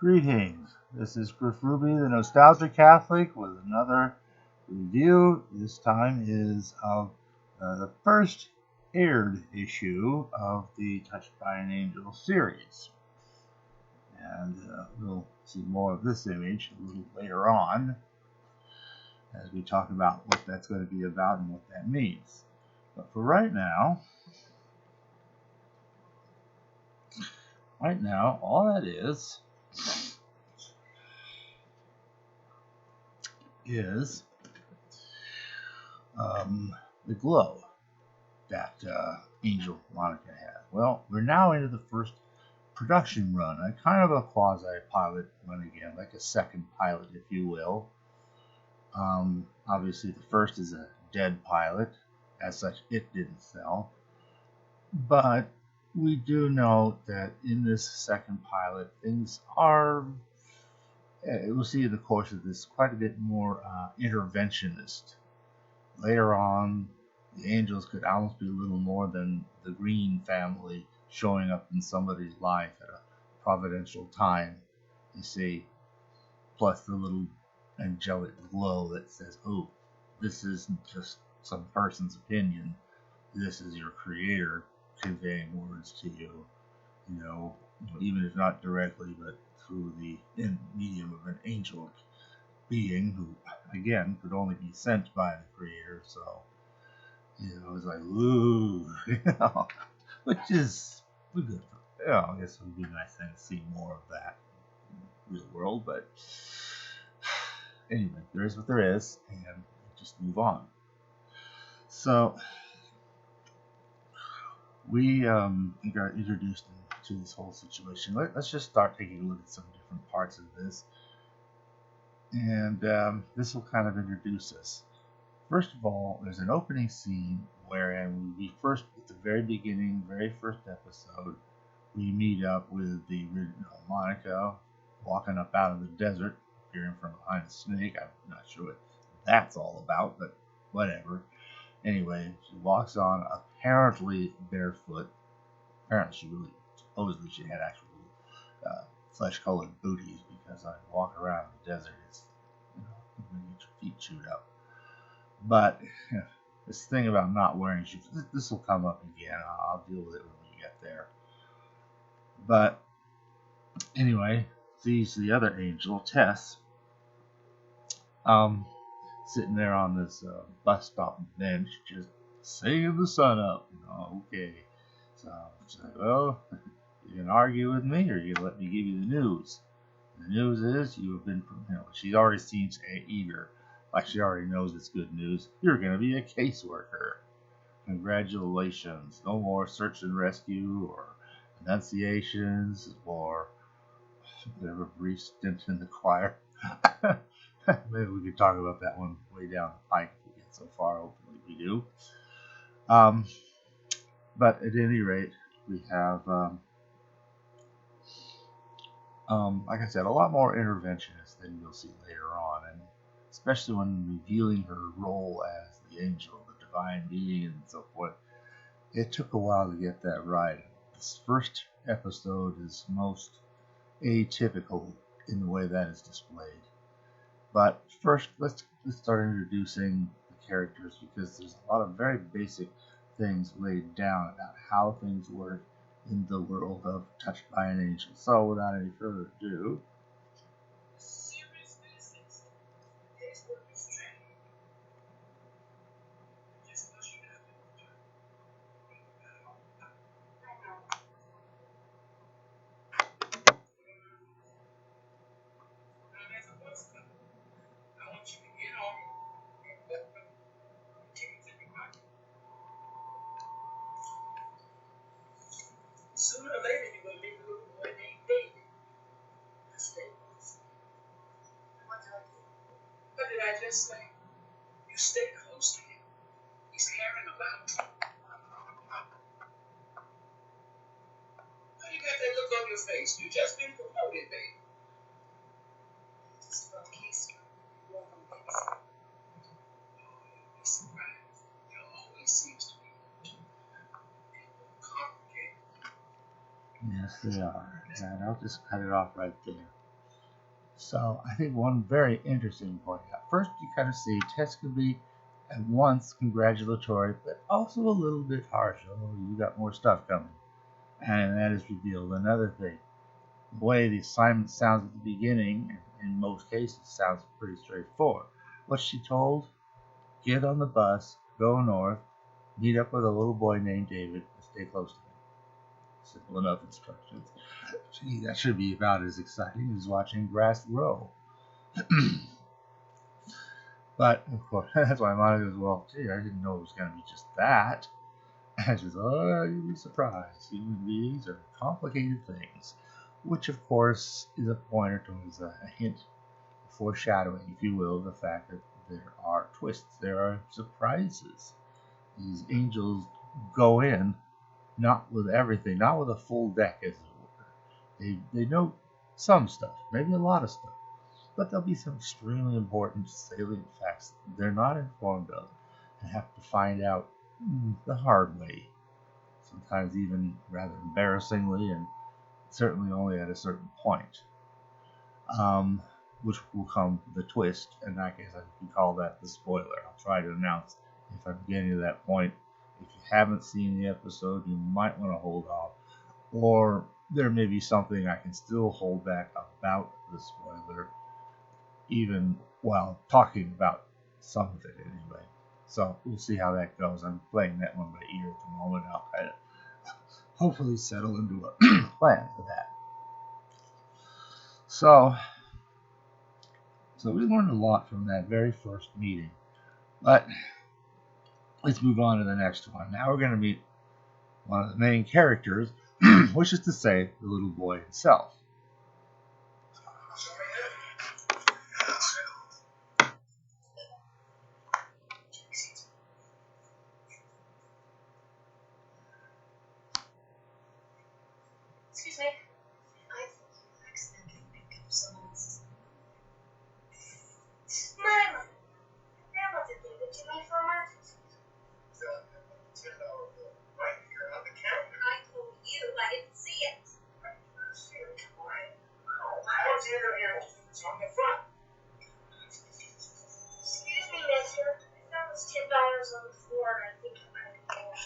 Greetings. This is Griff Ruby, the Nostalgia Catholic, with another review. This time is of the first aired issue of the Touched by an Angel series. And we'll see more of this image a little later on as we talk about what that's going to be about and what that means. But for right now, all that is the glow that Angel Monica has. Well, we're now into the first production run, a kind of a quasi-pilot run again, like a second pilot, if you will. Obviously, the first is a dead pilot. As such, it didn't sell. But we do note that in this second pilot, things are, we'll see in the course of this, quite a bit more interventionist. Later on, the angels could almost be a little more than the Green family showing up in somebody's life at a providential time, you see, plus the little angelic glow that says, oh, this isn't just some person's opinion, this is your creator conveying words to you, even if not directly, but through the medium of an angelic being who, again, could only be sent by the creator. So, it's like, ooh, which is good. I guess it would be a nice thing to see more of that in the real world. But anyway, there is what there is, and just move on. So we got introduced into this whole situation. Let's just start taking a look at some different parts of this. And this will kind of introduce us. First of all, there's an opening scene wherein we first, at the very beginning, very first episode, we meet up with the original Monica walking up out of the desert, appearing from behind a snake. I'm not sure what that's all about, but whatever. Anyway, she walks on, apparently barefoot. Supposedly she had actual flesh-colored booties, because I walk around the desert, it's, you get your feet chewed up. But this thing about not wearing shoes, this will come up again. I'll deal with it when we get there. But anyway, sees the other angel, Tess, sitting there on this bus stop bench, just singing the sun up. Okay. So she's like, well, you can argue with me, or you can let me give you the news. The news is you have been, she already seems eager, like she already knows it's good news. You're going to be a caseworker. Congratulations. No more search and rescue or annunciations or whatever brief stint in the choir. Maybe we could talk about that one way down the pike if we get so far. Hopefully we do. But at any rate, we have, like I said, a lot more interventionist than you'll see later on, and especially when revealing her role as the angel, the divine being, and so forth. It took a while to get that right. This first episode is most atypical in the way that is displayed. But first, let's start introducing the characters, because there's a lot of very basic things laid down about how things work in the world of Touched by an Angel. So without any further ado, sooner or later you're going to meet a little boy named David. Stay close. What did I do? What did I just say? You stay close to him. He's caring about you. Why you got that look on your face? You just been promoted, baby. Just from case you won't be babysit. Oh, you'll be surprised. There always seems to be complicated. yes, they are. And I'll just cut it off right there. So I think one very interesting point out. First, you kind of see Tess can be at once congratulatory, but also a little bit harsh. Oh, you got more stuff coming. And that is revealed. Another thing, the way the assignment sounds at the beginning, in most cases, sounds pretty straightforward. What she told, get on the bus, go north, meet up with a little boy named David, and stay close to him. Simple enough instructions. Gee, that should be about as exciting as watching grass grow. But, of course, that's why Monica goes, well, gee, I didn't know it was going to be just that. And she says, oh, you'd be surprised. Human beings are complicated things. Which, of course, is a pointer towards a hint, a foreshadowing, if you will, of the fact that there are twists, there are surprises. These angels go in not with everything, not with a full deck, as it were. They know some stuff, maybe a lot of stuff, but there'll be some extremely important salient facts they're not informed of and have to find out the hard way, sometimes even rather embarrassingly, and certainly only at a certain point. Um, which will come the twist, and I guess I can call that the spoiler. I'll try to announce if I'm getting to that point. If you haven't seen the episode, you might want to hold off, or there may be something I can still hold back about the spoiler, even while talking about some of it anyway. So we'll see how that goes. I'm playing that one by ear at the moment. I'll kind of hopefully settle into a plan for that. So we learned a lot from that very first meeting. But let's move on to the next one. Now we're going to meet one of the main characters, which is to say, the little boy himself. Excuse me. I think you accidentally picked up someone else's. Mama! Grandma did give it to me for emergencies. $10 bill right here on the counter. I told you I didn't see it. What's the other here? It's on the front. Excuse me, mister. I found this $10 on the floor and I think I might have been more.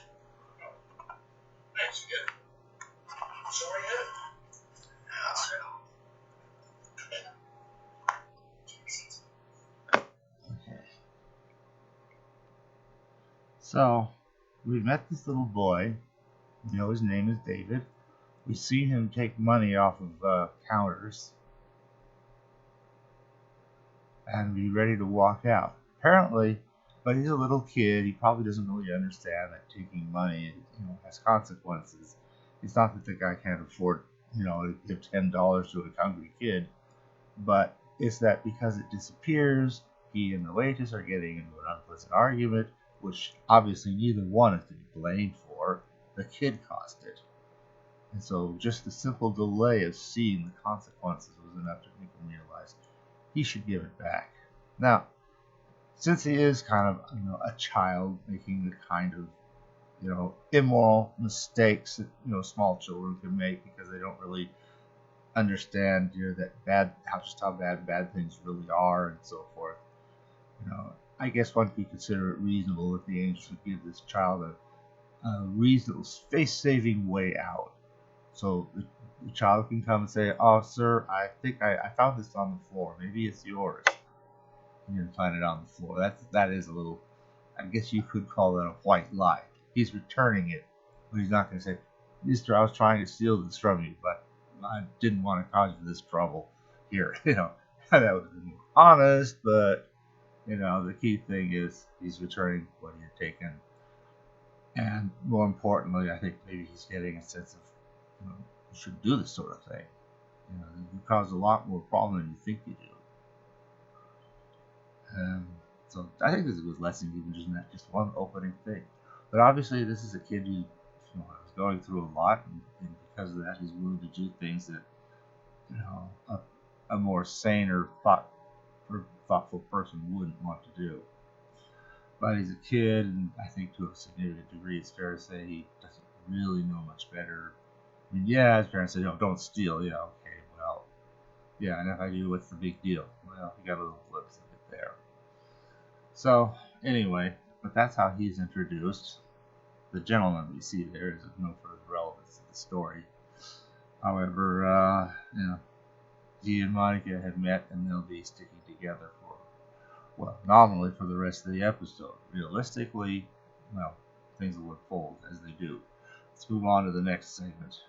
Thanks, you get it. Sorry, Ed. Okay. So we've met this little boy. We know his name is David. We've seen him take money off of counters and be ready to walk out. Apparently, but he's a little kid. He probably doesn't really understand that taking money, has consequences. It's not that the guy can't afford, to give $10 to a hungry kid, but it's that because it disappears, he and the waitress are getting into an unpleasant argument, which obviously neither one is to be blamed for. The kid caused it. And so just the simple delay of seeing the consequences was enough to make him realize he should give it back. Now, since he is kind of a child making the kind of immoral mistakes that small children can make because they don't really understand that how bad things really are and so forth. I guess one could consider it reasonable if the angels would give this child a reasonable face-saving way out. So the child can come and say, "Oh, sir, I think I found this on the floor. Maybe it's yours." You can find it on the floor. That is a little. I guess you could call that a white lie. He's returning it, but he's not going to say, "Mister, I was trying to steal this from you, but I didn't want to cause you this trouble." Here, that would have been honest, but the key thing is he's returning what he had taken, and more importantly, I think maybe he's getting a sense of, you should do this sort of thing. You cause a lot more problem than you think you do. So I think this was less than even just one opening thing. But obviously, this is a kid who is going through a lot, and because of that, he's willing to do things that a more sane or thoughtful person wouldn't want to do. But he's a kid, and I think to a significant degree, it's fair to say he doesn't really know much better. I mean, yeah, his parents say, "No, don't steal." Yeah, okay, well, Yeah, and if I do, what's the big deal? Well, you got a little glimpse of it there. So, anyway, but that's how he's introduced. The gentleman we see there is of no further relevance to the story. However, he and Monica have met and they'll be sticking together for, well, nominally for the rest of the episode. Realistically, well, things will unfold as they do. Let's move on to the next segment.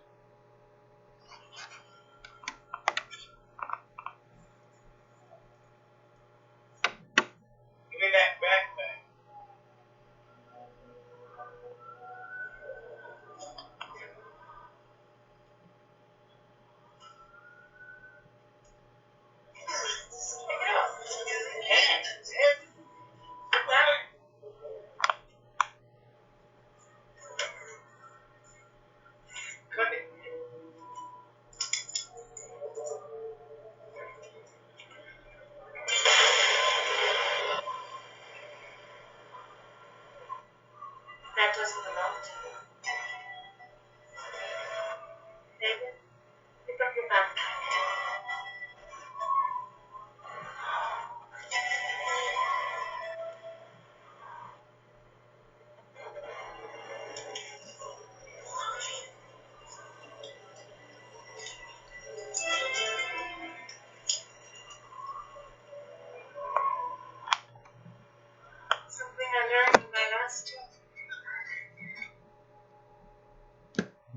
Give me that backpack. Pick it up. Cut it. That doesn't belong to you. David, pick up your backpack. Something I learned in my last job.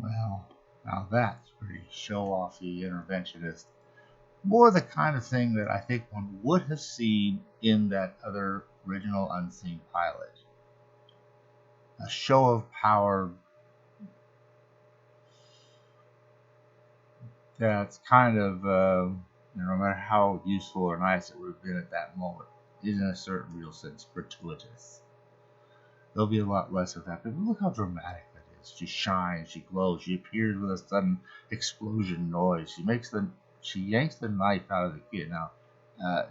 Well, now that's pretty show-offy interventionist. More the kind of thing that I think one would have seen in that other original Unseen pilot. A show of power that's kind of, no matter how useful or nice it would have been at that moment, is in a certain real sense gratuitous. There'll be a lot less of that, but look how dramatic that is. She shines, she glows, she appears with a sudden explosion noise. She yanks the knife out of the kid. Now,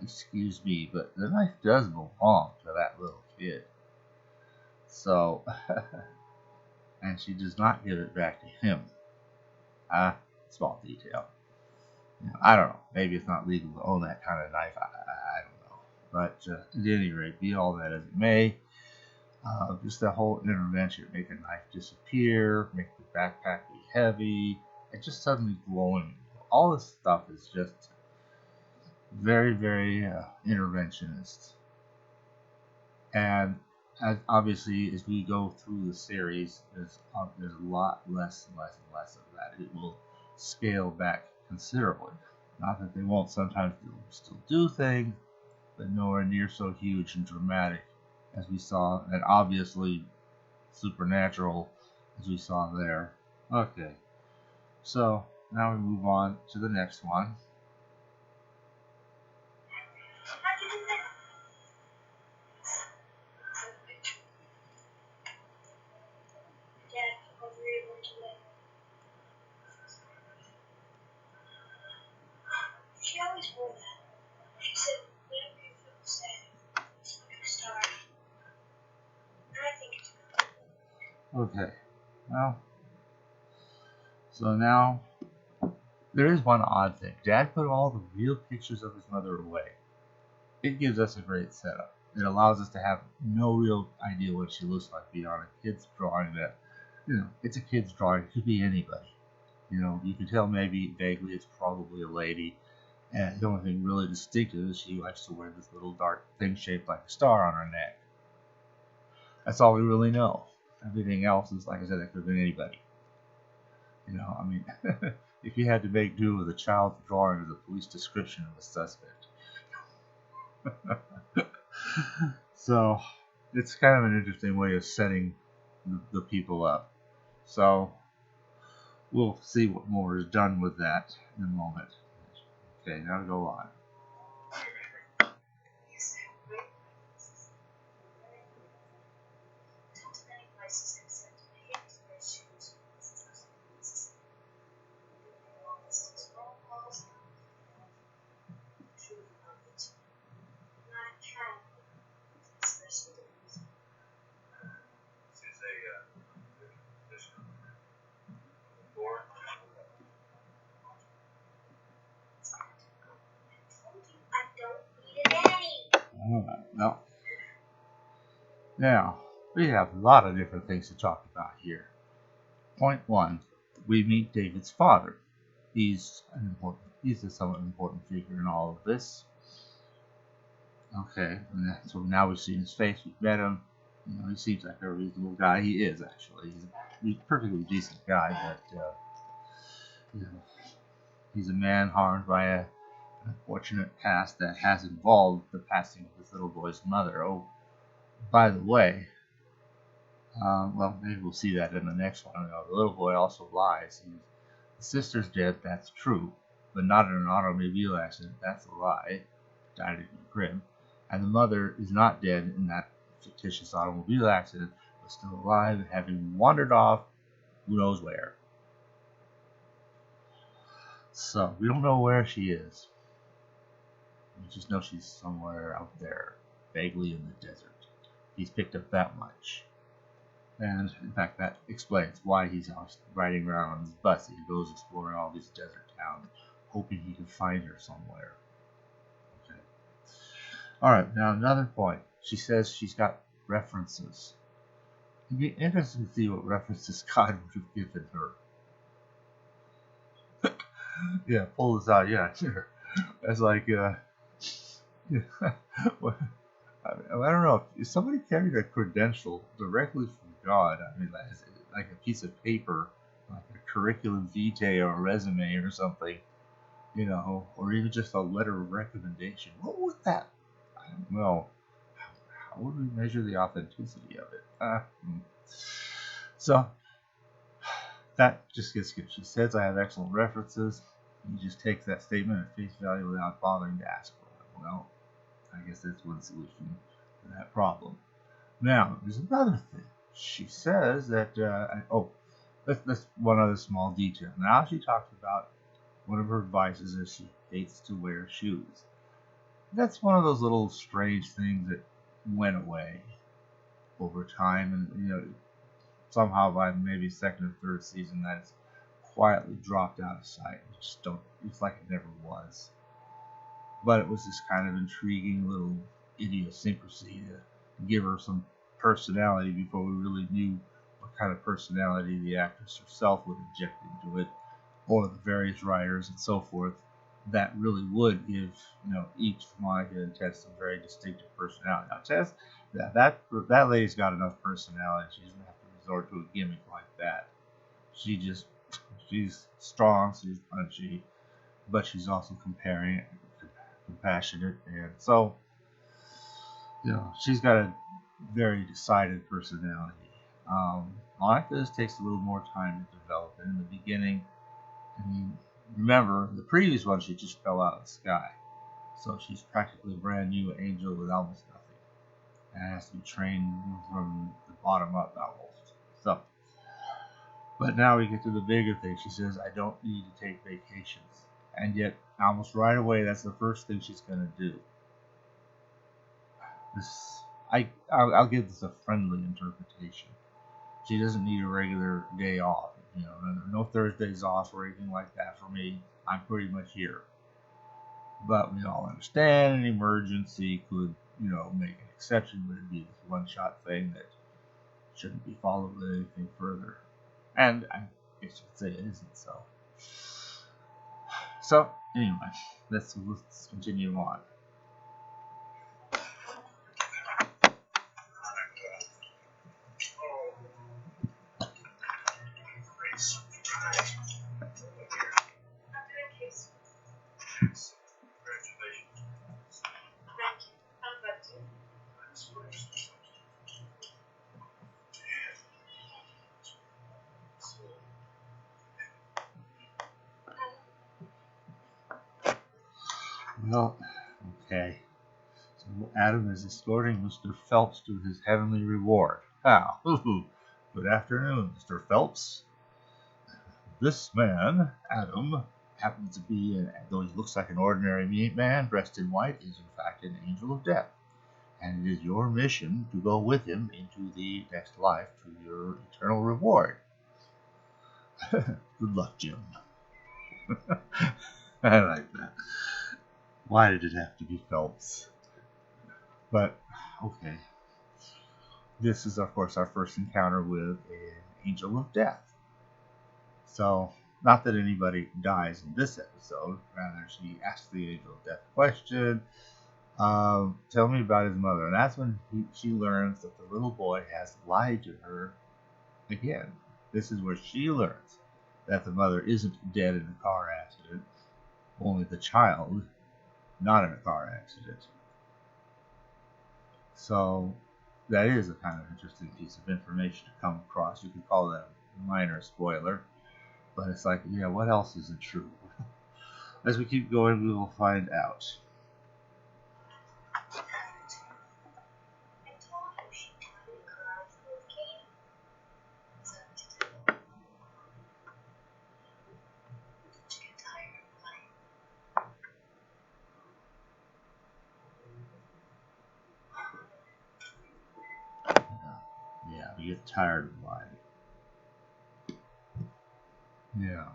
excuse me, but the knife does belong to that little kid. So, and she does not give it back to him. Small detail. I don't know. Maybe it's not legal to own that kind of knife. I don't know. But at any rate, be all that as it may, just the whole intervention, make a knife disappear, make the backpack be heavy, and just suddenly glowing. All this stuff is just very, very interventionist. And obviously, as we go through the series, there's a lot less and less and less of that. It will scale back considerably. Not that they won't sometimes still do things, but nowhere near so huge and dramatic as we saw, and obviously supernatural as we saw there. Okay, so now we move on to the next one. She always wore that. She said, whenever you feel sad, it's like a star. And I think it's good. Okay, well, so now there is one odd thing. Dad put all the real pictures of his mother away. It gives us a great setup. It allows us to have no real idea what she looks like beyond a kid's drawing that, it's a kid's drawing. It could be anybody. You can tell maybe vaguely it's probably a lady. And the only thing really distinctive is she likes to wear this little dark thing shaped like a star on her neck. That's all we really know. Everything else is, like I said, that could have been anybody. I mean, if you had to make do with a child's drawing of the police description of a suspect. So, it's kind of an interesting way of setting the people up. So, we'll see what more is done with that in a moment. Okay, now to go on. Alright, well, now, we have a lot of different things to talk about here. Point one, we meet David's father. He's a somewhat important figure in all of this. Okay, so now we've seen his face, we've met him. He seems like a reasonable guy. He is, actually. He's a perfectly decent guy, but he's a man harmed by an unfortunate past that has involved the passing of his little boy's mother. Oh, by the way, well, maybe we'll see that in the next one. The little boy also lies. His sister's dead, that's true, but not in an automobile accident. That's a lie. Died in a crib. And the mother is not dead in that fictitious automobile accident, but still alive, having wandered off who knows where. So, we don't know where she is. We just know she's somewhere out there, vaguely in the desert. He's picked up that much. And, in fact, that explains why he's always riding around on his bus. He goes exploring all these desert towns, hoping he can find her somewhere. Okay. Alright, now another point. She says she's got references. It'd be interesting to see what references God would have given her. Yeah, pull this out. Yeah, sure. That's like, I don't know. If somebody carried a credential directly from God, I mean, like a piece of paper, like a curriculum vitae or a resume or something, or even just a letter of recommendation, what would that? I don't know. How would we measure the authenticity of it? So that just gets good. She says I have excellent references. He just takes that statement at face value without bothering to ask for it. Well, I guess that's one solution to that problem. Now, there's another thing. She says that, that's one other small detail. Now she talks about one of her vices is she hates to wear shoes. That's one of those little strange things that went away over time, and somehow by maybe second or third season that's quietly dropped out of sight. It's like it never was. But it was this kind of intriguing little idiosyncrasy to give her some personality before we really knew what kind of personality the actress herself would inject into it, or the various writers and so forth, that really would give each Monica and Tess a very distinctive personality. Now Tess, that lady's got enough personality. She doesn't have to resort to a gimmick like that. She's strong, she's punchy, but she's also compassionate, and so she's got a very decided personality. Monica's takes a little more time to develop. In the beginning, remember the previous one, she just fell out of the sky, so she's practically a brand new angel with almost nothing, and has to be trained from the bottom up almost. So, but now we get to the bigger thing. She says, I don't need to take vacations. And yet, almost right away, that's the first thing she's going to do. I'll give this a friendly interpretation. She doesn't need a regular day off. No Thursdays off or anything like that for me. I'm pretty much here. But we all understand an emergency could, make an exception, but it'd be this one-shot thing that shouldn't be followed with anything further. And I guess you could say it isn't so. So, anyway, let's continue on. Well, okay. So Adam is escorting Mr. Phelps to his heavenly reward. How? Good afternoon, Mr. Phelps. This man, Adam, happens to be, though he looks like an ordinary man dressed in white, is in fact an angel of death. And it is your mission to go with him into the next life to your eternal reward. Good luck, Jim. I like that. Why did it have to be Phelps? But, okay. This is, of course, our first encounter with an angel of death. So, not that anybody dies in this episode. Rather, she asks the angel of death a question. Tell me about his mother. And that's when she learns that the little boy has lied to her again. This is where she learns that the mother isn't dead in a car accident, only the child not in a car accident. So that is a kind of interesting piece of information to come across. You could call that a minor spoiler, but it's like, yeah, what else isn't true? As we keep going, we will find out. Yeah, we get tired of lying. Yeah.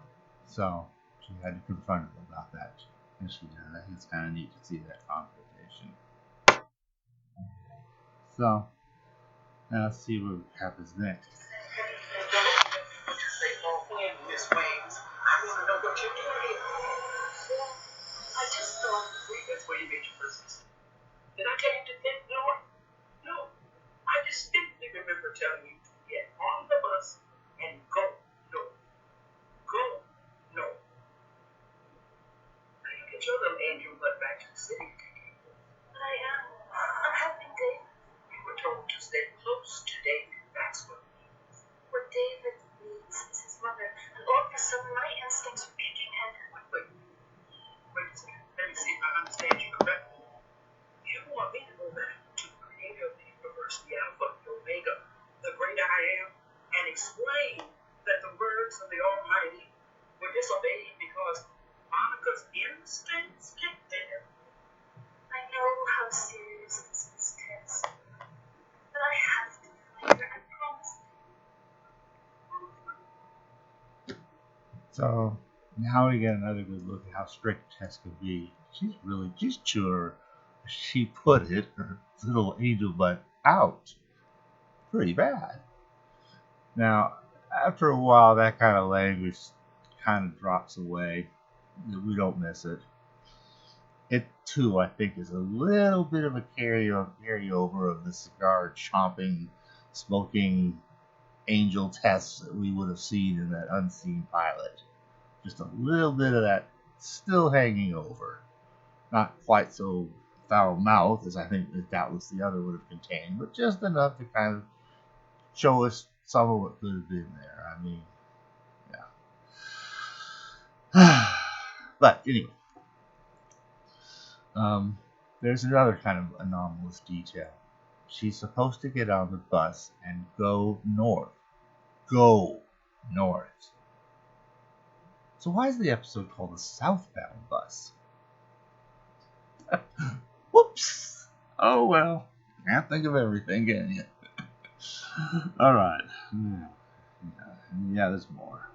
So she had to confront him about that. And she did. I think it's kind of neat to see that confrontation. So, now let's see what happens next. Miss Wings, I want to know what you're doing here. I just thought, wait, that's where you made your first mistake. Did I tell you to think north? No. I distinctly remember telling you to get on the bus and go north. Go north. Now you get your little angel butt back to the city. But I am. I'm helping David. You were told to stay close to David. That's what it means. What David needs is his mother. And all of a sudden, my instincts are kicking in. Wait a second. Let me see if I understand you correctly. You want me to go back to the creator of the universe, the Alpha, the Omega, the great I am, and explain that the words of the Almighty were disobeyed because Monica's instincts kicked in? I know how serious this is, Tess. But I have to find her, I promise. So now we get another good look at how strict Tess could be. She's chewing, she put it, her little angel butt out. Pretty bad. Now, after a while, that kind of language kind of drops away. We don't miss it. It, too, I think, is a little bit of a carryover of the cigar chomping, smoking angel Tess that we would have seen in that unseen pilot. Just a little bit of that still hanging over. Not quite so foul mouthed as I think that doubtless the other would have contained, but just enough to kind of show us some of what could have been there. I mean, yeah. But anyway, there's another kind of anomalous detail. She's supposed to get on the bus and go north. Go north. So why is the episode called the Southbound Bus? Whoops. Oh well. Can't think of everything, can you? Alright. Yeah, there's more.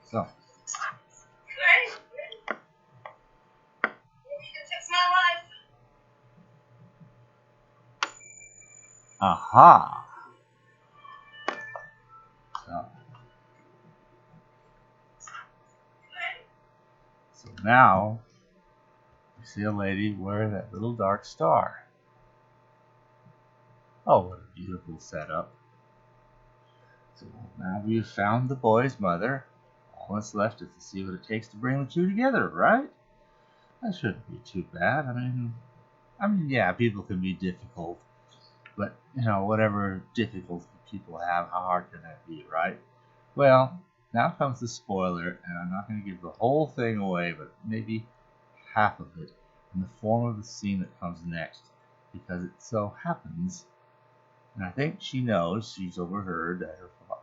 So. Hey! Maybe you can fix my life. Aha. So now you see a lady wearing that little dark star. Oh, what a beautiful setup. So now we've found the boy's mother. All that's left is to see what it takes to bring the two together, right? That shouldn't be too bad. I mean, yeah, people can be difficult, but whatever difficulty people have, how hard can that be, right? Well, now comes the spoiler, and I'm not going to give the whole thing away, but maybe half of it in the form of the scene that comes next, because it so happens, and I think she knows, she's overheard that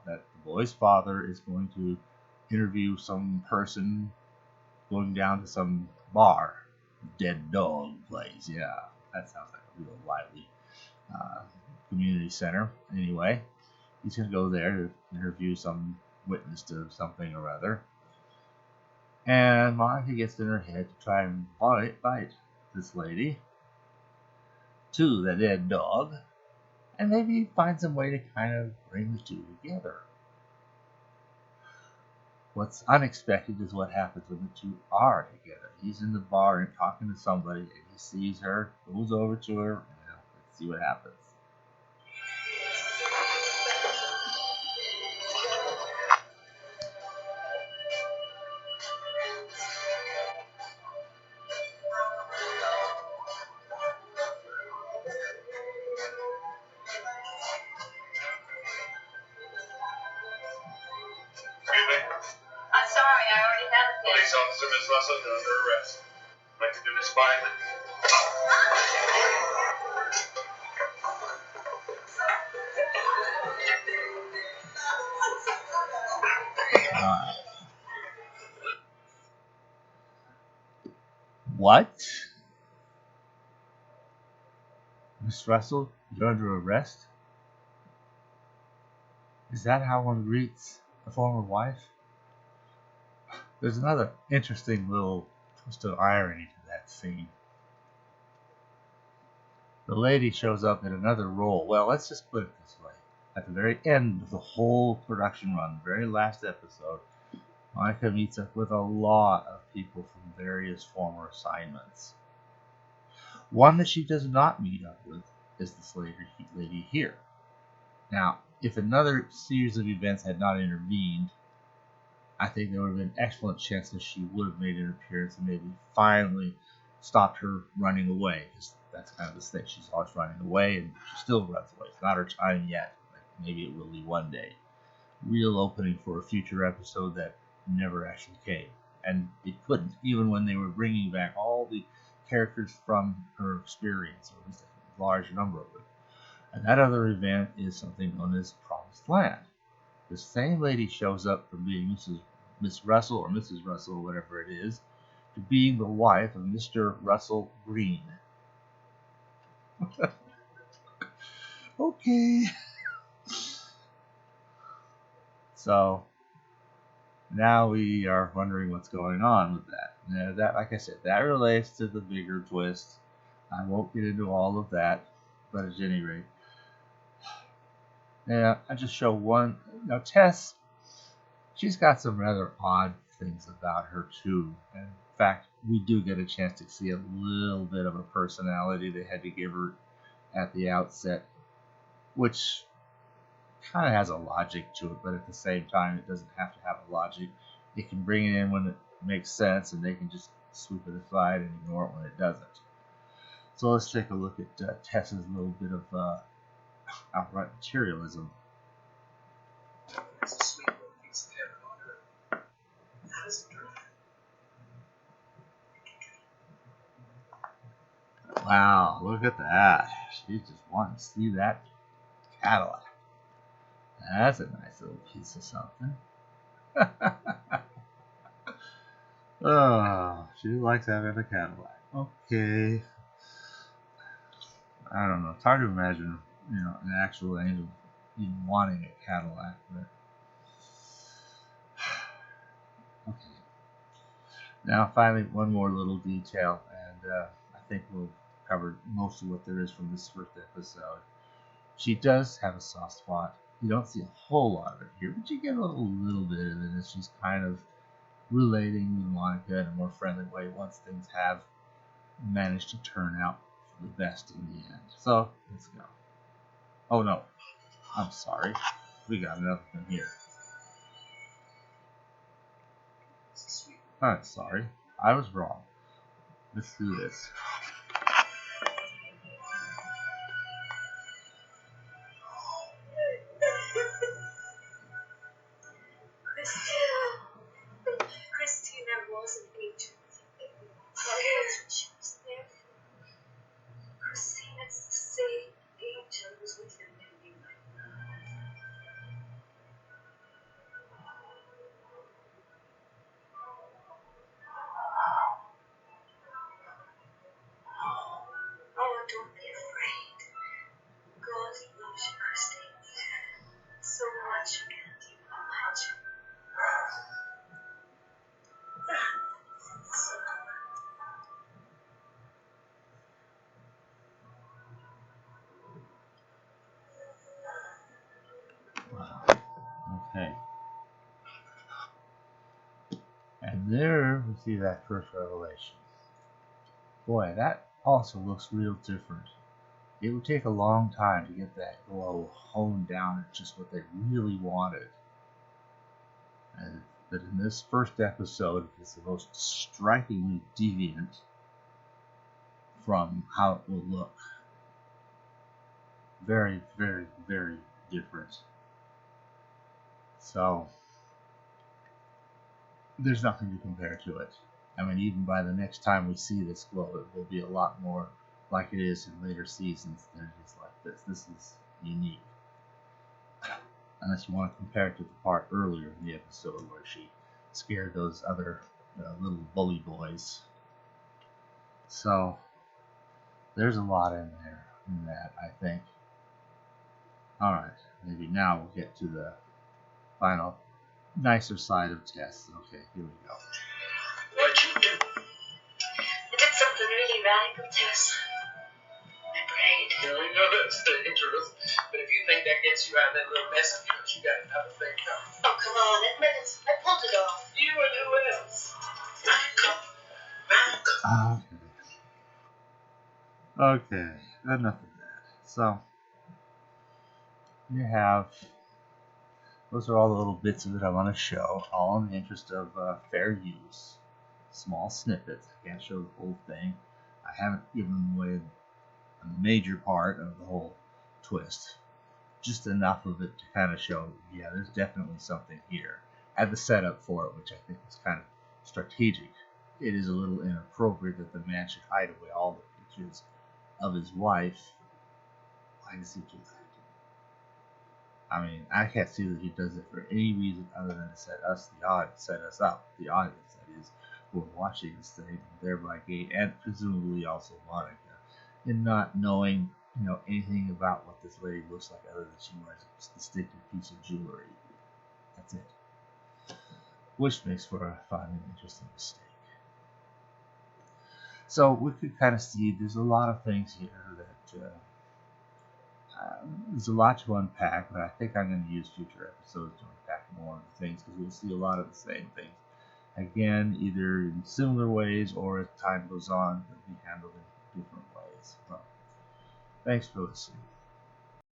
that the boy's father is going to interview some person going down to some bar, dead dog place. Yeah, that sounds like a real lively community center. Anyway, he's going to go there to interview some witness to something or other. And Monica gets in her head to try and bite this lady. to the dead dog, and maybe find some way to kind of bring the two together. What's unexpected is what happens when the two are together. He's in the bar and talking to somebody, and he sees her, goes over to her, and let's see what happens. I'm sorry, I already have a Police officer, Miss Russell, you're under arrest. I'd like to do this quietly. What? Miss Russell, you're under arrest? Is that how one greets a former wife? There's another interesting little twist of irony to that scene. The lady shows up in another role. Well, let's just put it this way. At the very end of the whole production run, the very last episode, Monica meets up with a lot of people from various former assignments. One that she does not meet up with is this lady here. Now, if another series of events had not intervened, I think there would have been excellent chances she would have made an appearance and maybe finally stopped her running away. Because that's kind of the thing. She's always running away, and she still runs away. It's not her time yet. But maybe it will be one day. Real opening for a future episode that never actually came. And it couldn't, even when they were bringing back all the characters from her experience, or at least a large number of them. And that other event is something known as Promised Land. The same lady shows up from being Miss Russell or Mrs. Russell, whatever it is, to being the wife of Mr. Russell Green. Okay. So now we are wondering what's going on with that. Now that, like I said, that relates to the bigger twist. I won't get into all of that, but at any rate, yeah, I just show one. Now Tess, she's got some rather odd things about her too. And in fact, we do get a chance to see a little bit of a personality they had to give her at the outset, which kind of has a logic to it, but at the same time, it doesn't have to have a logic. It can bring it in when it makes sense, and they can just sweep it aside and ignore it when it doesn't. So let's take a look at Tess's little bit of outright materialism. It's a sweet little piece of heaven on earth. How does it drive? Wow, look at that. She just wanted to see that Cadillac. That's a nice little piece of something. Oh, she likes having a Cadillac. Okay. I don't know. It's hard to imagine, an actual angel even wanting a Cadillac, but okay. Now, finally, one more little detail, and I think we'll cover most of what there is from this first episode. She does have a soft spot. You don't see a whole lot of it here, but you get a little bit of it as she's kind of relating with Monica in a more friendly way once things have managed to turn out for the best in the end. So, let's go. Oh no, I'm sorry. We got another thing here. I'm sorry. I was wrong. Let's do this. Christina was an angel. That's what she was there for. Christina's the same angel who's with him every night. And there we see that first revelation. Boy, that also looks real different. It would take a long time to get that glow honed down at just what they really wanted. And but in this first episode, it's the most strikingly deviant from how it will look. Very, very, very different. So there's nothing to compare to it. I mean, even by the next time we see this glow, it will be a lot more like it is in later seasons than it is like this. This is unique. Unless you want to compare it to the part earlier in the episode where she scared those other little bully boys. So there's a lot in there in that, I think. Alright, maybe now we'll get to the final nicer side of Tess. Okay, here we go. What'd you do? I did something really radical, Tess. I prayed. Yeah, we know that's dangerous. But if you think that gets you out of that little mess of yours, you got another thing coming. Oh, come on, admit it. I pulled it off. You and who else? Radical. Okay, enough of that. So, you have, those are all the little bits of it I want to show, all in the interest of fair use. Small snippets. I can't show the whole thing. I haven't given away a major part of the whole twist. Just enough of it to kind of show, yeah, there's definitely something here. At the setup for it, which I think is kind of strategic. It is a little inappropriate that the man should hide away all the pictures of his wife. Why does he do that? I mean, I can't see that he does it for any reason other than to set us, set us up, the audience, that is, who are watching this thing, and thereby gain, and presumably also Monica, in not knowing, anything about what this lady looks like other than she wears a distinctive piece of jewelry. That's it. Which makes for a fun and interesting mistake. So we could kind of see there's a lot of things here that there's a lot to unpack, but I think I'm going to use future episodes to unpack more of the things because we'll see a lot of the same things. Again, either in similar ways or as time goes on, they'll be handled in different ways. Well, thanks for listening.